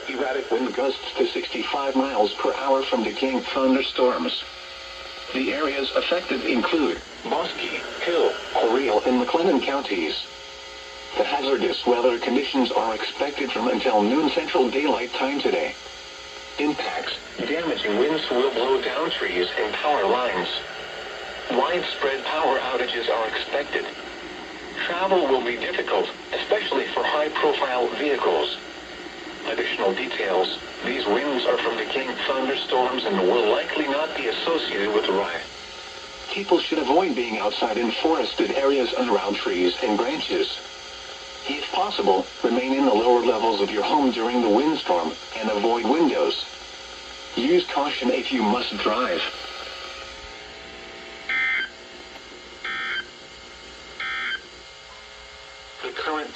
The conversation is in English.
Erratic wind gusts to 65 miles per hour from decaying thunderstorms. The areas affected include Bosque, Hill, Oriel, and McLennan counties. The hazardous weather conditions are expected from until noon Central Daylight Time today. Impacts: damaging winds will blow down trees and power lines. Widespread power outages are expected. Travel will be difficult, especially for high-profile vehicles. Additional details: these winds are from decaying thunderstorms and will likely not be associated with the riot. People should avoid being outside in forested areas and around trees and branches. If possible, remain in the lower levels of your home during the windstorm and avoid windows. Use caution if you must drive. The current